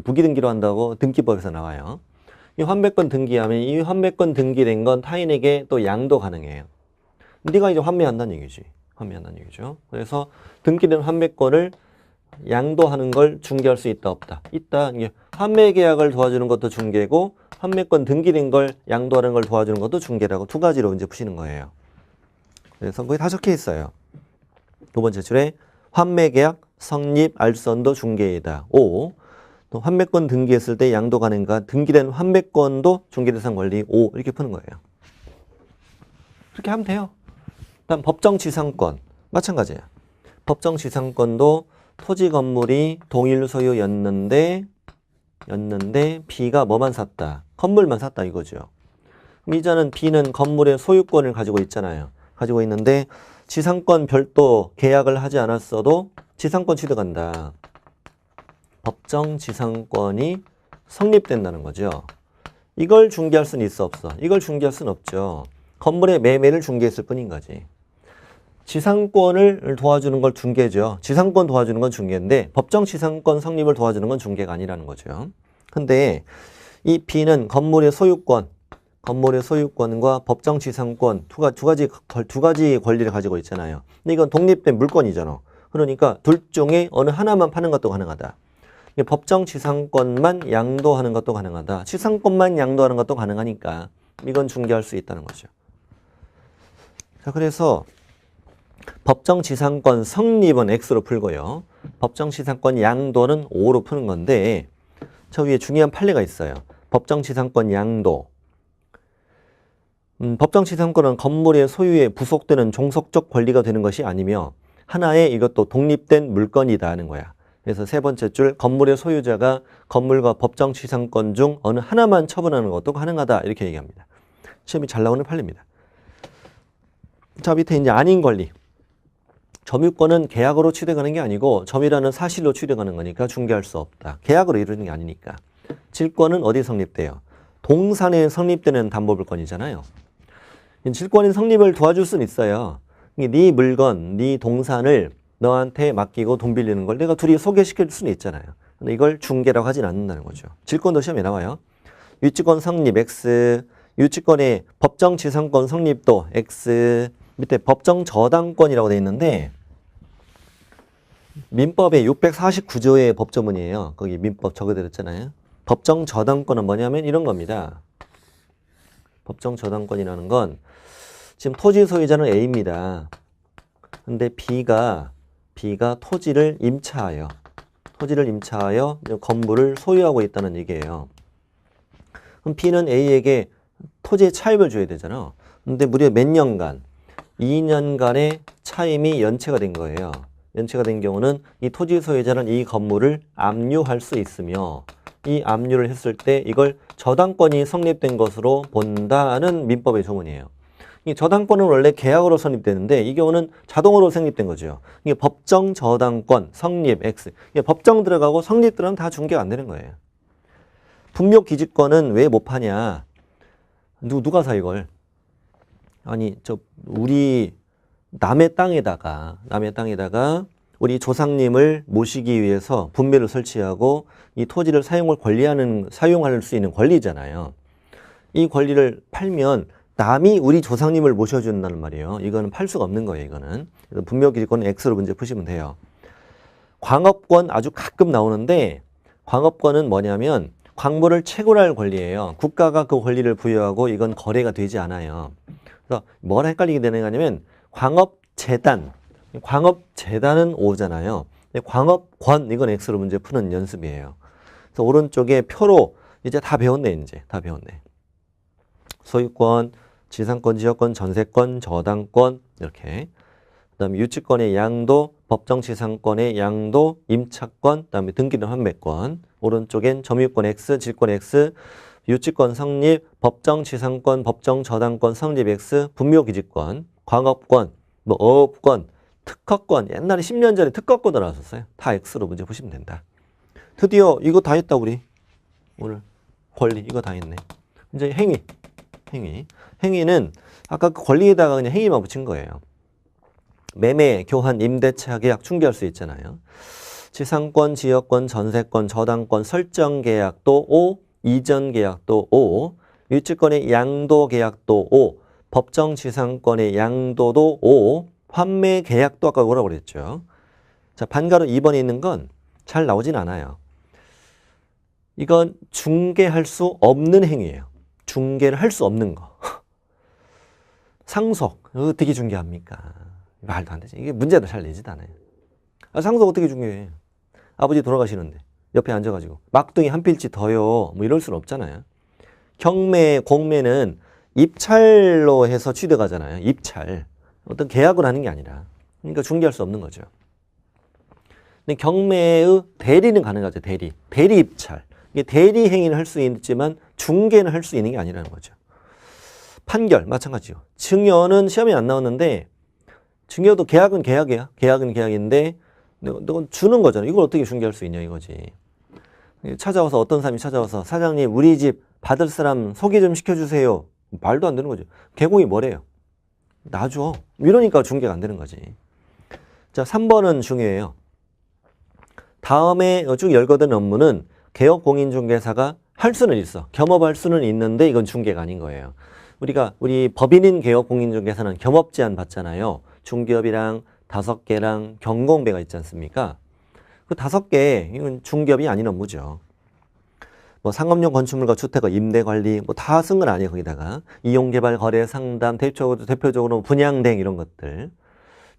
[SPEAKER 1] 부기등기로 한다고 등기법에서 나와요. 이 환매권 등기하면 이 환매권 등기된 건 타인에게 또 양도 가능해요. 네가 이제 환매한다는 얘기지. 환매한다는 얘기죠. 그래서 등기된 환매권을 양도하는 걸 중개할 수 있다 없다. 있다. 이게 환매 계약을 도와주는 것도 중개고 환매권 등기된 걸 양도하는 걸 도와주는 것도 중개라고 두 가지로 이제 푸시는 거예요. 그래서 거기 다 적혀 있어요. 두 번째 줄에 환매 계약 성립 알선도 중개이다. 5. 또 환매권 등기했을 때 양도 가능가 등기된 환매권도 중개대상 권리 5 이렇게 푸는 거예요. 그렇게 하면 돼요. 다음 법정지상권 마찬가지예요. 법정지상권도 토지 건물이 동일 소유였는데 B가 뭐만 샀다? 건물만 샀다 이거죠. 이자는 B는 건물의 소유권을 가지고 있잖아요. 가지고 있는데 지상권 별도 계약을 하지 않았어도 지상권 취득한다. 법정지상권이 성립된다는 거죠. 이걸 중개할 수는 있어 없어? 이걸 중개할 수는 없죠. 건물의 매매를 중개했을 뿐인 거지. 지상권을 도와주는 걸 중개죠. 지상권 도와주는 건 중개인데 법정지상권 성립을 도와주는 건 중개가 아니라는 거죠. 근데 이 B는 건물의 소유권과 법정지상권 두 가지 권리를 가지고 있잖아요. 근데 이건 독립된 물건이잖아. 그러니까 둘 중에 어느 하나만 파는 것도 가능하다. 법정지상권만 양도하는 것도 가능하다. 지상권만 양도하는 것도 가능하니까 이건 중개할 수 있다는 거죠. 자, 그래서 법정지상권 성립은 X로 풀고요. 법정지상권 양도는 O로 푸는 건데 저 위에 중요한 판례가 있어요. 법정지상권 양도. 법정지상권은 건물의 소유에 부속되는 종속적 권리가 되는 것이 아니며 하나의 이것도 독립된 물건이다 하는 거야. 그래서 세 번째 줄 건물의 소유자가 건물과 법정지상권 중 어느 하나만 처분하는 것도 가능하다 이렇게 얘기합니다. 시험이 잘 나오는 판례입니다. 자, 밑에 이제 아닌 권리. 점유권은 계약으로 취득하는 게 아니고 점이라는 사실로 취득하는 거니까 중개할 수 없다. 계약으로 이루는 게 아니니까. 질권은 어디 성립돼요? 동산에 성립되는 담보물건이잖아요. 질권인 성립을 도와줄 수는 있어요. 네 물건, 네 동산을 너한테 맡기고 돈 빌리는 걸 내가 둘이 소개시켜 줄 수는 있잖아요. 근데 이걸 중개라고 하진 않는다는 거죠. 질권도 시험에 나와요. 유치권 성립 X, 유치권의 법정지상권 성립도 X, 밑에 법정저당권이라고 되어 있는데 민법의 649조의 법조문이에요. 거기 민법 적어드렸잖아요. 법정저당권은 뭐냐면 이런 겁니다. 법정저당권이라는 건 지금 토지 소유자는 A입니다. 근데 B가 토지를 임차하여 건물을 소유하고 있다는 얘기예요. 그럼 B는 A에게 토지의 차입을 줘야 되잖아. 근데 무려 몇 년간? 2년간의 차임이 연체가 된 거예요. 연체가 된 경우는 이 토지 소유자는 이 건물을 압류할 수 있으며 이 압류를 했을 때 이걸 저당권이 성립된 것으로 본다는 민법의 조문이에요. 이 저당권은 원래 계약으로 성립되는데 이 경우는 자동으로 성립된 거죠. 이게 법정 저당권 성립 X. 이게 법정 들어가고 성립 들어가면 다 중개가 안 되는 거예요. 분묘 기지권은 왜 못 파냐? 누가 사 이걸? 아니 우리 남의 땅에다가 우리 조상님을 모시기 위해서 분묘를 설치하고 이 토지를 사용할 수 있는 권리잖아요. 이 권리를 팔면 남이 우리 조상님을 모셔준다는 말이에요. 이거는 팔 수가 없는 거예요. 이거는 분묘기지권은 X로 문제 푸시면 돼요. 광업권 아주 가끔 나오는데 광업권은 뭐냐면 광물을 채굴할 권리예요. 국가가 그 권리를 부여하고 이건 거래가 되지 않아요. 그래서 뭐라 헷갈리게 되는 거냐면 광업재단은 O잖아요. 광업권 이건 X로 문제 푸는 연습이에요. 그래서 오른쪽에 표로 이제 다 배웠네. 소유권, 지상권, 지역권, 전세권, 저당권 이렇게. 그다음에 유치권의 양도, 법정지상권의 양도, 임차권, 그다음에 등기된 환매권. 오른쪽엔 점유권 X, 질권 X, 유치권 성립, 법정지상권, 법정저당권 성립 X, 분묘기지권, 광업권, 어업권, 특허권. 옛날에 10년 전에 특허권도 나왔었어요. 다 X로 문제 보시면 된다. 드디어 이거 다 했다 우리. 오늘 권리 이거 다 했네. 이제 행위는 아까 그 권리에다가 그냥 행위만 붙인 거예요. 매매, 교환, 임대차 계약 중개할 수 있잖아요. 지상권, 지역권, 전세권, 저당권, 설정 계약도 O, 이전 계약도 O, 유치권의 양도 계약도 O, 법정 지상권의 양도도 O, 환매 계약도 아까 오라고 그랬죠. 자, 반가로 2번에 있는 건 잘 나오진 않아요. 이건 중개할 수 없는 행위예요. 중개를 할 수 없는 거. 상속, 어떻게 중개합니까? 말도 안 되지. 이게 문제도 잘 내지도 않아요. 상속 어떻게 중개해? 아버지 돌아가시는데 옆에 앉아가지고 막둥이 한 필지 더요. 뭐 이럴 수는 없잖아요. 경매, 공매는 입찰로 해서 취득하잖아요. 입찰. 어떤 계약을 하는 게 아니라. 그러니까 중개할 수 없는 거죠. 근데 경매의 대리는 가능하죠. 대리. 대리 입찰. 이게 대리 행위는 할 수 있지만 중개는 할 수 있는 게 아니라는 거죠. 판결 마찬가지요. 증여는 시험에 안 나왔는데 증여도 계약은 계약이야. 계약은 계약인데 너 주는 거잖아. 이걸 어떻게 중개할 수 있냐 이거지. 찾아와서 어떤 사람이 찾아와서 사장님 우리 집 받을 사람 소개 좀 시켜주세요. 말도 안 되는 거죠. 개공이 뭐래요? 놔줘. 이러니까 중개가 안 되는 거지. 자, 3번은 중요해요. 다음에 쭉 열거된 업무는 개업공인중개사가 할 수는 있어. 겸업할 수는 있는데 이건 중개가 아닌 거예요. 우리 법인인 개업공인중개사는 겸업 제한 받잖아요. 중개업이랑 5개랑 경공배가 있지 않습니까? 그 5개, 이건 중개업이 아닌 업무죠. 뭐 상업용 건축물과 주택의 임대관리 뭐 다 쓴 건 아니에요. 거기다가 이용개발, 거래, 상담, 대표적으로 분양대행 이런 것들.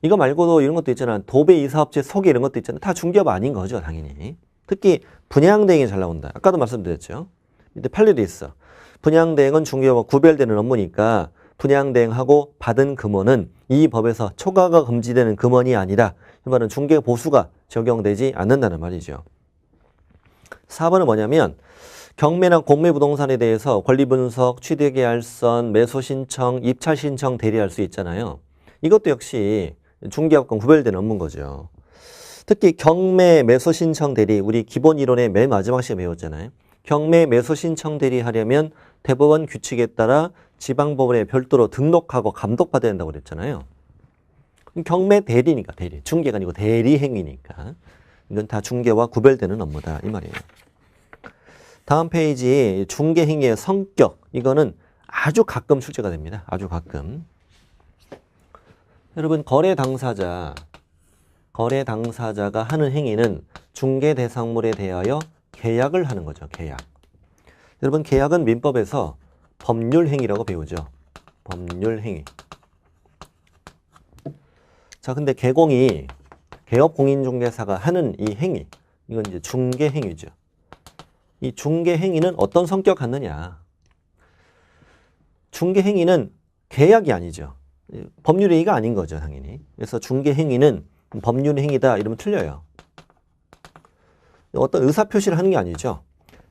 [SPEAKER 1] 이거 말고도 이런 것도 있잖아. 도배, 이사업체, 소개 이런 것도 있잖아. 다 중개업 아닌 거죠. 당연히. 특히 분양대행이 잘 나온다. 아까도 말씀드렸죠. 밑에 판례도 있어. 분양대행은 중개업과 구별되는 업무니까 분양대행하고 받은 금원은 이 법에서 초과가 금지되는 금원이 아니라 이 말은 중개 보수가 적용되지 않는다는 말이죠. 4번은 뭐냐면 경매나 공매 부동산에 대해서 권리분석, 취득계약선, 매수신청, 입찰신청 대리할 수 있잖아요. 이것도 역시 중개업과 구별되는 업무인 거죠. 특히 경매 매수신청 대리, 우리 기본 이론의 맨 마지막 시간에 배웠잖아요. 경매 매수신청 대리하려면 대법원 규칙에 따라 지방법원에 별도로 등록하고 감독받아야 된다고 그랬잖아요. 경매 대리니까 대리, 중개가 아니고 대리 행위니까 이건 다 중개와 구별되는 업무다 이 말이에요. 다음 페이지 중개 행위의 성격, 이거는 아주 가끔 출제가 됩니다. 아주 가끔. 여러분 거래 당사자가 하는 행위는 중개 대상물에 대하여 계약을 하는 거죠. 계약. 여러분 계약은 민법에서 법률 행위라고 배우죠. 법률 행위. 자, 근데 개업공인중개사가 하는 이 행위, 이건 이제 중개 행위죠. 이 중개 행위는 어떤 성격 갖느냐? 중개 행위는 계약이 아니죠. 법률 행위가 아닌 거죠, 당연히. 그래서 중개 행위는 법률 행위다 이러면 틀려요. 어떤 의사표시를 하는 게 아니죠.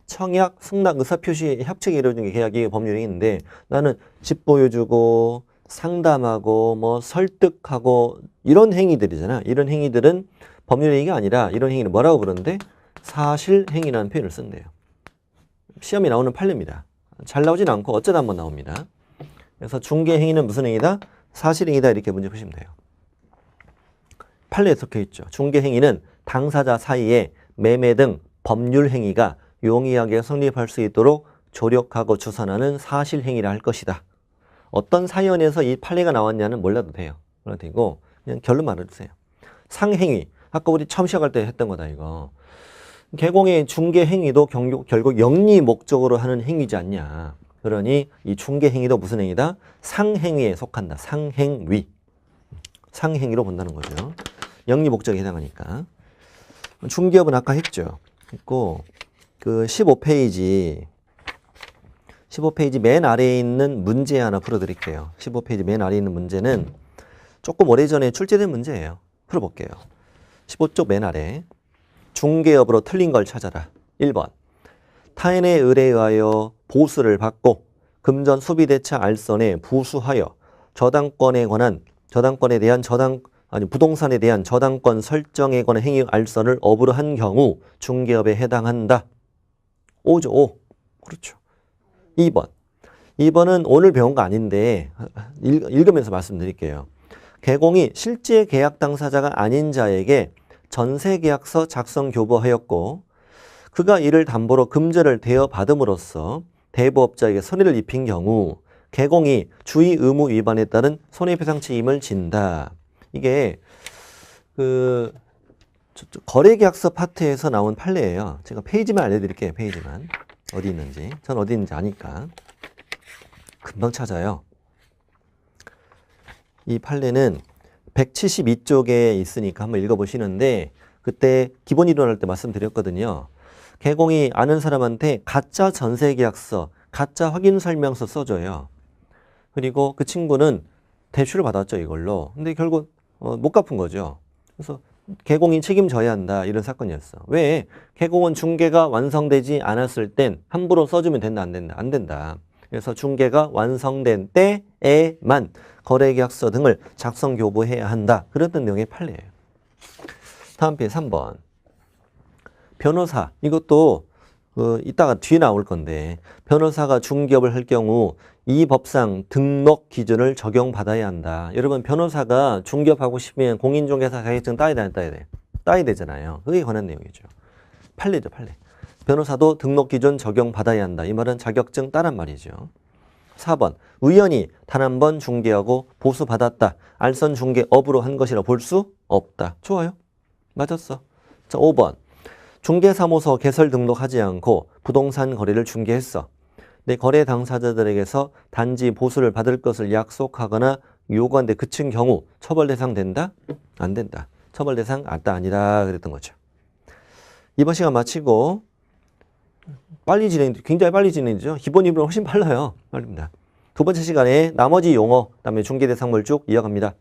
[SPEAKER 1] 청약, 승낙, 의사표시, 협책이 이루어진 게 계약이 법률 행위인데 나는 집 보여주고 상담하고 뭐 설득하고 이런 행위들이잖아. 이런 행위들은 법률 행위가 아니라 이런 행위를 뭐라고 부르는데 사실행위라는 표현을 쓴대요. 시험에 나오는 판례입니다. 잘 나오진 않고 어쩌다 한번 나옵니다. 그래서 중개 행위는 무슨 행위다? 사실행위다 이렇게 문제 푸시면 돼요. 판례에 적혀 있죠. 중개 행위는 당사자 사이에 매매 등 법률 행위가 용이하게 성립할 수 있도록 조력하고 주선하는 사실행위라 할 것이다. 어떤 사연에서 이 판례가 나왔냐는 몰라도 돼요. 몰라도 되고 그냥 결론 말해주세요. 상행위, 아까 우리 처음 시작할 때 했던 거다 이거. 개공의 중개 행위도 결국 영리 목적으로 하는 행위지 않냐. 그러니 이 중개 행위도 무슨 행위다? 상행위에 속한다. 상행위. 상행위로 본다는 거죠. 영리 목적에 해당하니까. 중개업은 아까 했죠. 했고 그 15페이지 맨 아래에 있는 문제 하나 풀어드릴게요. 15페이지 맨 아래에 있는 문제는 조금 오래전에 출제된 문제예요. 풀어볼게요. 15쪽 맨 아래. 중개업으로 틀린 걸 찾아라. 1번. 타인의 의뢰에 의하여 보수를 받고 금전 소비대차 알선에 부수하여 부동산에 대한 저당권 설정에 관한 행위 알선을 업으로 한 경우 중개업에 해당한다. 5죠. 5. 그렇죠. 2번. 2번은 오늘 배운 거 아닌데 읽으면서 말씀드릴게요. 개공이 실제 계약 당사자가 아닌 자에게 전세계약서 작성 교부하였고 그가 이를 담보로 금전을 대여받음으로써 대부업자에게 손해를 입힌 경우 개공이 주의 의무 위반에 따른 손해배상 책임을 진다. 이게 그 거래계약서 파트에서 나온 판례예요. 제가 페이지만 알려드릴게요. 페이지만. 어디 있는지. 전 어디 있는지 아니까. 금방 찾아요. 이 판례는 172쪽에 있으니까 한번 읽어보시는데 그때 기본 이론할 때 말씀드렸거든요. 개공이 아는 사람한테 가짜 전세계약서, 가짜 확인설명서 써줘요. 그리고 그 친구는 대출을 받았죠, 이걸로. 근데 결국 못 갚은 거죠. 그래서 개공이 책임져야 한다, 이런 사건이었어. 왜? 개공은 중개가 완성되지 않았을 땐 함부로 써주면 된다, 안 된다? 안 된다. 그래서 중개가 완성된 때에만 거래계약서 등을 작성 교부해야 한다. 그랬던 내용의 판례예요. 다음 페이지 3번. 변호사. 이것도 이따가 뒤에 나올 건데 변호사가 중개업을 할 경우 이 법상 등록 기준을 적용받아야 한다. 여러분 변호사가 중개업하고 싶으면 공인중개사 자격증 따야 돼, 안 따야 돼? 따야 되잖아요. 그게 관한 내용이죠. 판례죠, 판례. 변호사도 등록 기준 적용받아야 한다. 이 말은 자격증 따란 말이죠. 4번. 우연히 단 한 번 중개하고 보수받았다. 알선 중개업으로 한 것이라 볼 수 없다. 좋아요. 맞았어. 자, 5번. 중개사무소 개설 등록하지 않고 부동산 거래를 중개했어. 내 거래 당사자들에게서 단지 보수를 받을 것을 약속하거나 요구한데 그친 경우 처벌 대상 된다? 안 된다. 처벌 대상 아니다 그랬던 거죠. 이번 시간 마치고 굉장히 빨리 진행되죠. 기본 이론은 훨씬 빨라요. 빠릅니다. 두 번째 시간에 나머지 용어, 그다음에 중개대상물 쭉 이어갑니다.